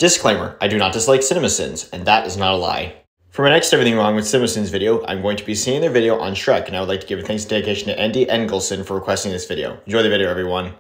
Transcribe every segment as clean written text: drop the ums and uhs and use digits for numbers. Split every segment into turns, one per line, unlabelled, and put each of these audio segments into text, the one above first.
Disclaimer, I do not dislike CinemaSins, and that is not a lie. For my next Everything Wrong with CinemaSins video, I'm going to be seeing their video on Shrek, and I would like to give a thanks and dedication to Andy Engelson for requesting this video. Enjoy the video, everyone.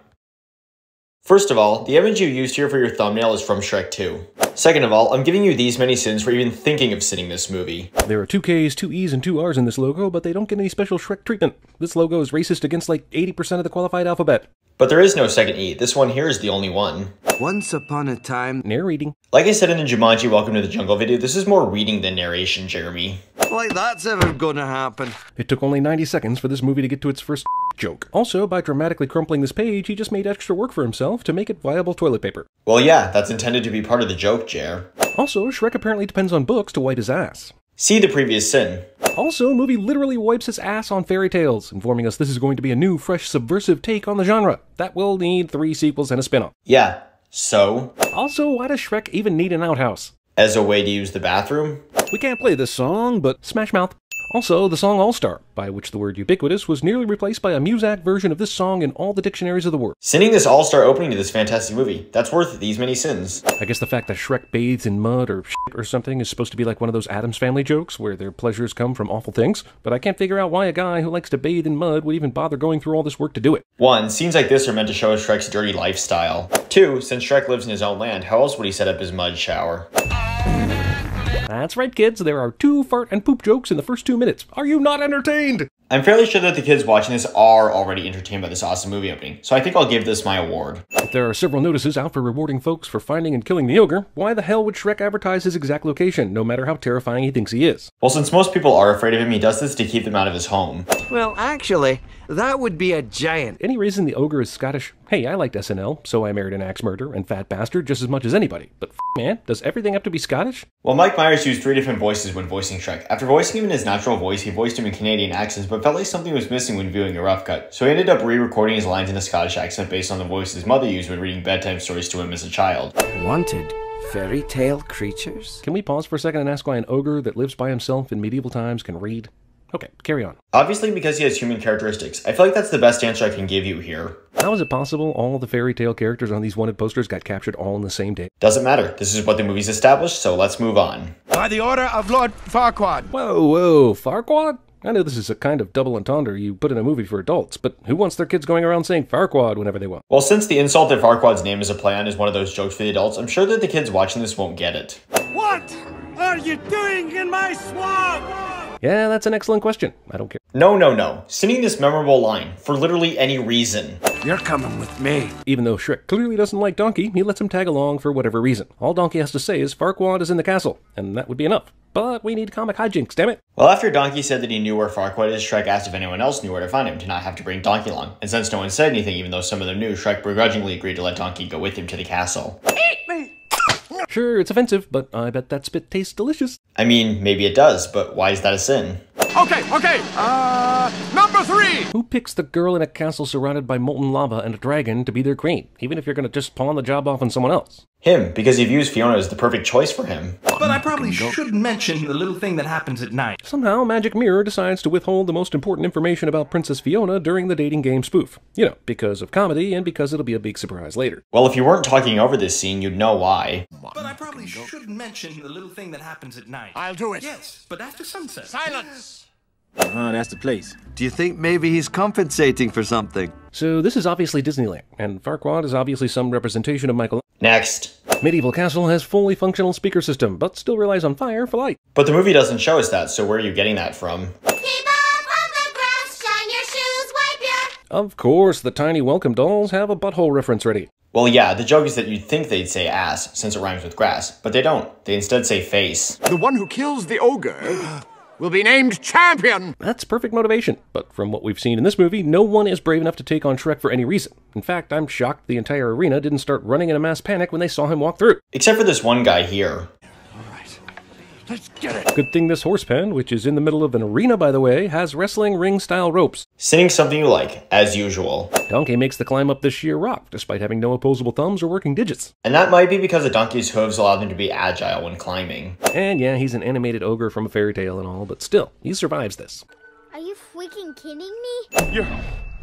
First of all, the image you used here for your thumbnail is from Shrek 2. Second of all, I'm giving you these many sins for even thinking of sinning this movie.
There are 2 Ks, 2 Es, and 2 Rs in this logo, but they don't get any special Shrek treatment. This logo is racist against like 80% of the qualified alphabet.
But there is no second E. This one here is the only one.
Once upon a time...
Narrating.
Like I said in the Jumanji Welcome to the Jungle video, this is more reading than narration, Jeremy.
Like that's ever gonna happen.
It took only 90 seconds for this movie to get to its first joke. Also, by dramatically crumpling this page, he just made extra work for himself to make it viable toilet paper.
Well, yeah, that's intended to be part of the joke, Jer.
Also, Shrek apparently depends on books to wipe his ass.
See the previous sin.
Also, movie literally wipes its ass on fairy tales, informing us this is going to be a new, fresh, subversive take on the genre. That will need 3 sequels and a spin-off.
Yeah, so?
Also, why does Shrek even need an outhouse?
As a way to use the bathroom?
We can't play this song, but Smash Mouth. Also, the song All-Star, by which the word ubiquitous was nearly replaced by a Muzak version of this song in all the dictionaries of the world.
Sending this all-star opening to this fantastic movie, that's worth these many sins.
I guess the fact that Shrek bathes in mud or shit or something is supposed to be like one of those Addams Family jokes where their pleasures come from awful things, but I can't figure out why a guy who likes to bathe in mud would even bother going through all this work to do it.
1. Scenes like this are meant to show us Shrek's dirty lifestyle. 2. Since Shrek lives in his own land, how else would he set up his mud shower?
That's right, kids, there are 2 fart and poop jokes in the first 2 minutes. Are you not entertained?
I'm fairly sure that the kids watching this are already entertained by this awesome movie opening, so I think I'll give this my award.
If there are several notices out for rewarding folks for finding and killing the ogre, why the hell would Shrek advertise his exact location, no matter how terrifying he thinks he is?
Well, since most people are afraid of him, he does this to keep them out of his home.
Well, actually, that would be a giant.
Any reason the ogre is Scottish? Hey, I liked SNL, so I married an axe murderer and fat bastard just as much as anybody. But man, does everything have to be Scottish?
Well, Mike Myers used 3 different voices when voicing Shrek. After voicing him in his natural voice, he voiced him in Canadian accents, but felt like something was missing when viewing a rough cut. So he ended up re-recording his lines in a Scottish accent based on the voice his mother used when reading bedtime stories to him as a child.
Wanted fairy tale creatures?
Can we pause for a second and ask why an ogre that lives by himself in medieval times can read? Okay, carry on.
Obviously because he has human characteristics. I feel like that's the best answer I can give you here.
How is it possible all the fairy tale characters on these wanted posters got captured all in the same day?
Doesn't matter. This is what the movie's established, so let's move on.
By the order of Lord Farquaad.
Whoa, Farquaad? I know this is a kind of double entendre you put in a movie for adults, but who wants their kids going around saying Farquaad whenever they want?
Well, since the insult that Farquaad's name is a play on is one of those jokes for the adults, I'm sure that the kids watching this won't get it.
What are you doing in my swamp?
Yeah, that's an excellent question. I don't care.
No. Singing this memorable line for literally any reason.
You're coming with me.
Even though Shrek clearly doesn't like Donkey, he lets him tag along for whatever reason. All Donkey has to say is Farquaad is in the castle, and that would be enough. But we need comic hijinks, damn it.
Well, after Donkey said that he knew where Farquaad is, Shrek asked if anyone else knew where to find him to not have to bring Donkey along. And since no one said anything, even though some of them knew, Shrek begrudgingly agreed to let Donkey go with him to the castle.
Eat me!
Sure, it's offensive, but I bet that spit tastes delicious.
I mean, maybe it does, but why is that a sin?
Okay, number 3!
Who picks the girl in a castle surrounded by molten lava and a dragon to be their queen, even if you're gonna just pawn the job off on someone else?
Him, because he views Fiona as the perfect choice for him.
But I probably should mention the little thing that happens at night.
Somehow, Magic Mirror decides to withhold the most important information about Princess Fiona during the dating game spoof. You know, because of comedy and because it'll be a big surprise later.
Well, if you weren't talking over this scene, you'd know why.
But I probably should mention the little thing that happens at night.
I'll do it.
Yes, but after sunset.
Silence!
That's the place.
Do you think maybe he's compensating for something?
So this is obviously Disneyland, and Farquaad is obviously some representation of Michael.
Next.
Medieval Castle has fully functional speaker system, but still relies on fire for light.
But the movie doesn't show us that, so where are you getting that from?
Keep off of the grass, shine your shoes, wipe your...
Of course, the tiny welcome dolls have a butthole reference ready.
Well, yeah, the joke is that you'd think they'd say ass, since it rhymes with grass, but they don't. They instead say face.
The one who kills the ogre will be named champion!
That's perfect motivation, but from what we've seen in this movie, no one is brave enough to take on Shrek for any reason. In fact, I'm shocked the entire arena didn't start running in a mass panic when they saw him walk through.
Except for this one guy here.
Let's get it!
Good thing this horse pen, which is in the middle of an arena by the way, has wrestling ring-style ropes.
Singing something you like, as usual.
Donkey makes the climb up this sheer rock, despite having no opposable thumbs or working digits.
And that might be because the donkey's hooves allow them to be agile when climbing.
And yeah, he's an animated ogre from a fairy tale and all, but still, he survives this.
Are you freaking kidding me?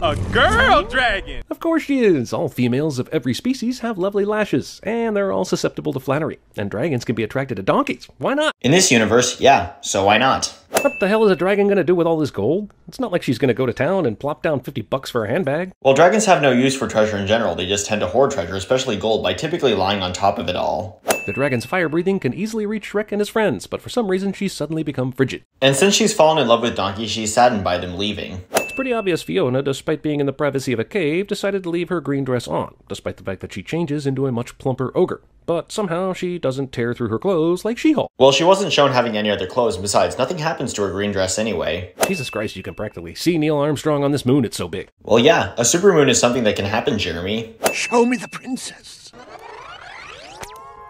A girl dragon!
Of course she is. All females of every species have lovely lashes, and they're all susceptible to flattery. And dragons can be attracted to donkeys. Why not?
In this universe, yeah, so why not?
What the hell is a dragon gonna do with all this gold? It's not like she's gonna go to town and plop down $50 for a handbag.
Well, dragons have no use for treasure in general. They just tend to hoard treasure, especially gold, by typically lying on top of it all.
The dragon's fire breathing can easily reach Shrek and his friends, but for some reason she's suddenly become frigid.
And since she's fallen in love with donkeys, she's saddened by them leaving.
It's pretty obvious Fiona, despite being in the privacy of a cave, decided to leave her green dress on, despite the fact that she changes into a much plumper ogre. But somehow she doesn't tear through her clothes like She-Hulk.
Well, she wasn't shown having any other clothes, and besides, nothing happens to her green dress anyway.
Jesus Christ, you can practically see Neil Armstrong on this moon, it's so big.
Well, yeah, a supermoon is something that can happen, Jeremy.
Show me the princess.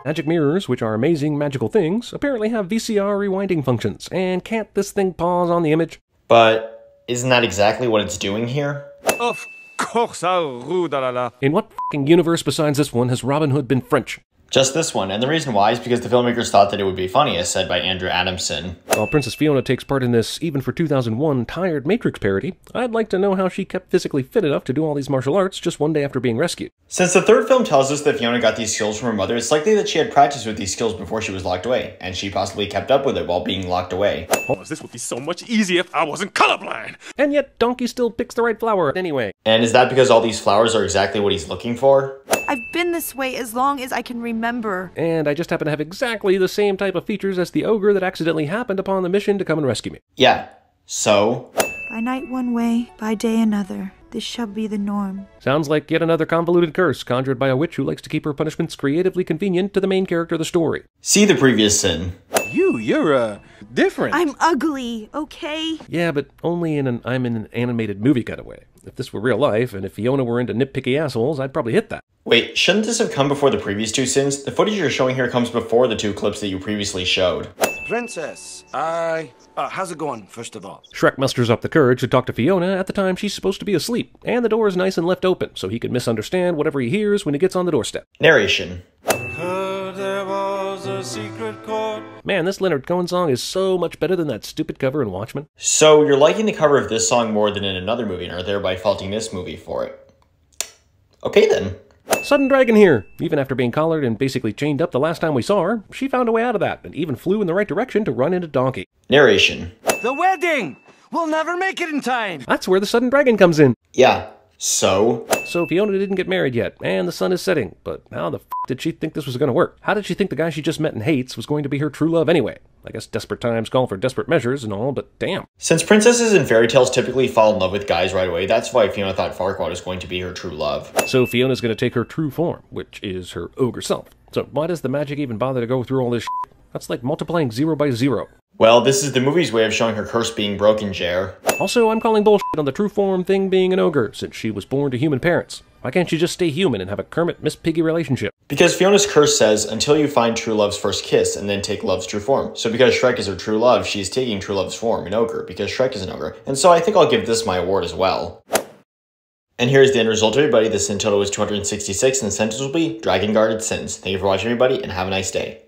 Magic mirrors, which are amazing magical things, apparently have VCR rewinding functions, and can't this thing pause on the image?
But isn't that exactly what it's doing here?
Of course,
In what f***ing universe besides this one has Robin Hood been French?
Just this one, and the reason why is because the filmmakers thought that it would be funny, as said by Andrew Adamson.
While Princess Fiona takes part in this, even for 2001, tired Matrix parody, I'd like to know how she kept physically fit enough to do all these martial arts just one day after being rescued.
Since the third film tells us that Fiona got these skills from her mother, it's likely that she had practiced with these skills before she was locked away, and she possibly kept up with it while being locked away.
Oh, this would be so much easier if I wasn't colorblind.
And yet, Donkey still picks the right flower anyway.
And is that because all these flowers are exactly what he's looking for?
I've been this way as long as I can remember.
And I just happen to have exactly the same type of features as the ogre that accidentally happened upon the mission to come and rescue me.
Yeah, so?
By night one way, by day another. This shall be the norm.
Sounds like yet another convoluted curse conjured by a witch who likes to keep her punishments creatively convenient to the main character of the story.
See the previous sin.
You're different.
I'm ugly, okay?
Yeah, but only in an I'm in an animated movie kind of way. If this were real life, and if Fiona were into nitpicky assholes, I'd probably hit that.
Wait, shouldn't this have come before the previous two sins? The footage you're showing here comes before the two clips that you previously showed.
Princess, how's it going, first of all?
Shrek musters up the courage to talk to Fiona at the time she's supposed to be asleep, and the door is nice and left open, so he can misunderstand whatever he hears when he gets on the doorstep.
Narration.
There was a secret chord.
Man, this Leonard Cohen song is so much better than that stupid cover in Watchmen.
So you're liking the cover of this song more than in another movie and are thereby faulting this movie for it. Okay then.
Sudden Dragon here. Even after being collared and basically chained up the last time we saw her, she found a way out of that and even flew in the right direction to run into Donkey.
Narration.
The wedding! We'll never make it in time!
That's where the Sudden Dragon comes in.
Yeah, so?
So Fiona didn't get married yet, and the sun is setting, but how the f*** did she think this was going to work? How did she think the guy she just met and hates was going to be her true love anyway? I guess desperate times call for desperate measures and all, but damn.
Since princesses in fairy tales typically fall in love with guys right away, that's why Fiona thought Farquaad was going to be her true love.
So Fiona's going to take her true form, which is her ogre self. So why does the magic even bother to go through all this shit? That's like multiplying 0 by 0.
Well, this is the movie's way of showing her curse being broken, Jer.
Also, I'm calling bullshit on the true form thing being an ogre, since she was born to human parents. Why can't she just stay human and have a Kermit Miss Piggy relationship?
Because Fiona's curse says, until you find true love's first kiss, and then take love's true form. So because Shrek is her true love, she's taking true love's form, an ogre, because Shrek is an ogre. And so I think I'll give this my award as well. And here's the end result, everybody. The sin total was 266, and the sentence will be Dragon Guarded Sins. Thank you for watching, everybody, and have a nice day.